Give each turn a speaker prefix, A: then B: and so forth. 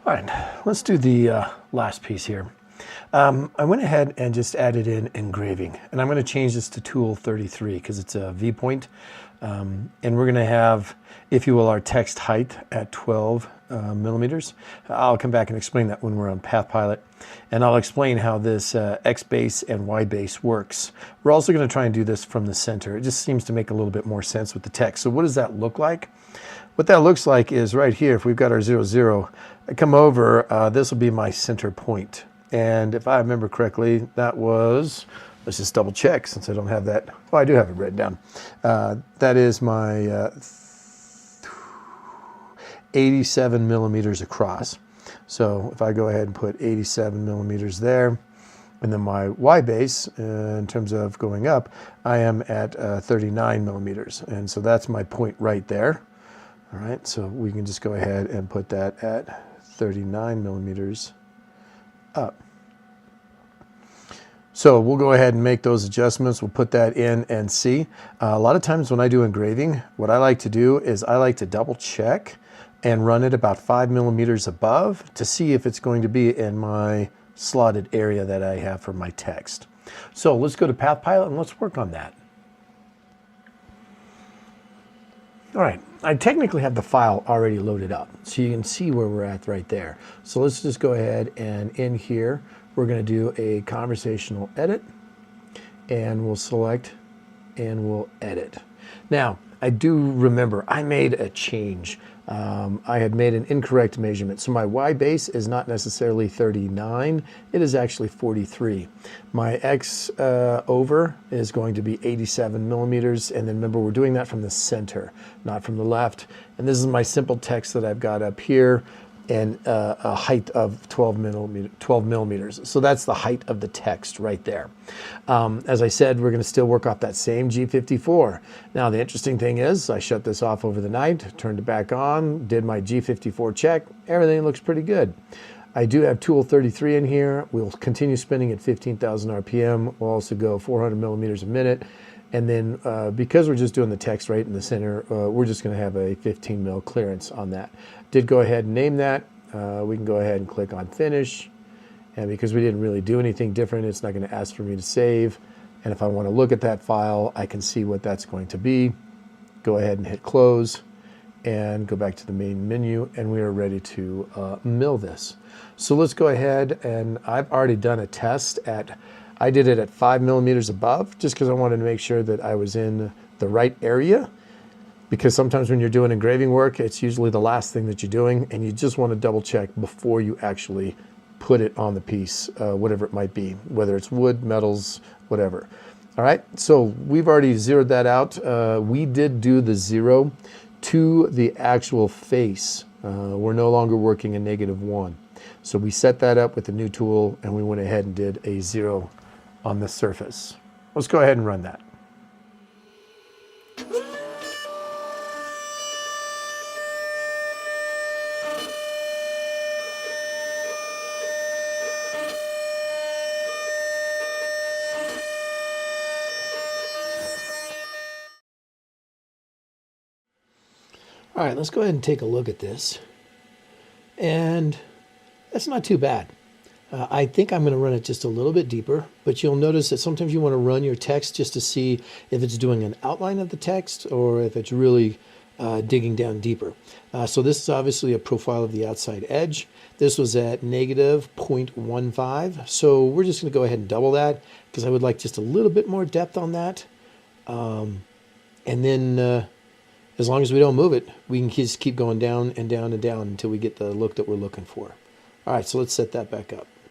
A: All right, let's do the last piece here. I went ahead and just added in engraving, and I'm going to change this to tool 33 because it's a viewpoint. And we're going to have, if you will, our text height at 12 millimeters. I'll come back and explain that when we're on Path Pilot, and I'll explain how this X base and Y base works. We're also going to try and do this from the center. It just seems to make a little bit more sense with the text. So what does that look like? What that looks like is right here, if we've got our 0, 0, I come over, this will be my center point. And if I remember correctly, that was, let's just double check since I don't have that. Oh, I do have it written down. That is my 87 millimeters across. So if I go ahead and put 87 millimeters there, and then my Y base, in terms of going up, I am at 39 millimeters. And so that's my point right there. All right, so we can just go ahead and put that at 39 millimeters up. So we'll go ahead and make those adjustments. We'll put that in and see. A lot of times when I do engraving, what I like to do is I like to double check and run it about 5 millimeters above to see if it's going to be in my slotted area that I have for my text. So let's go to Path Pilot and let's work on that. All right, I technically have the file already loaded up, so you can see where we're at right there. So let's just go ahead and in here, we're going to do a conversational edit, and we'll select and we'll edit. Now, I do remember I made a change. I had made an incorrect measurement. So my Y base is not necessarily 39, it is actually 43. My X over is going to be 87 millimeters. And then remember, we're doing that from the center, not from the left. And this is my simple text that I've got up here, and a height of 12 millimeters. So that's the height of the text right there. As I said, we're going to still work off that same G54. Now, the interesting thing is I shut this off over the night, turned it back on, did my G54 check. Everything looks pretty good. I do have tool 33 in here. We'll continue spinning at 15,000 RPM. We'll also go 400 millimeters a minute. And then because we're just doing the text right in the center, we're just going to have a 15 mil clearance on that. Did go ahead and name that. We can go ahead and click on finish. And because we didn't really do anything different, it's not going to ask for me to save. And if I want to look at that file, I can see what that's going to be. Go ahead and hit close and go back to the main menu, and we are ready to mill this. So let's go ahead, and I've already done a test at, I did it at 5 millimeters above, just because I wanted to make sure that I was in the right area. Because sometimes when you're doing engraving work, it's usually the last thing that you're doing, and you just want to double check before you actually put it on the piece, whatever it might be, whether it's wood, metals, whatever. All right, so we've already zeroed that out. We did do the 0 to the actual face. We're no longer working a -1. So we set that up with the new tool, and we went ahead and did a 0 on the surface. Let's go ahead and run that. All right, let's go ahead and take a look at this. And that's not too bad. I think I'm going to run it just a little bit deeper, but you'll notice that sometimes you want to run your text just to see if it's doing an outline of the text or if it's really digging down deeper. So this is obviously a profile of the outside edge. This was at -0.15. So we're just going to go ahead and double that because I would like just a little bit more depth on that. And then as long as we don't move it, we can just keep going down and down and down until we get the look that we're looking for. All right, so let's set that back up.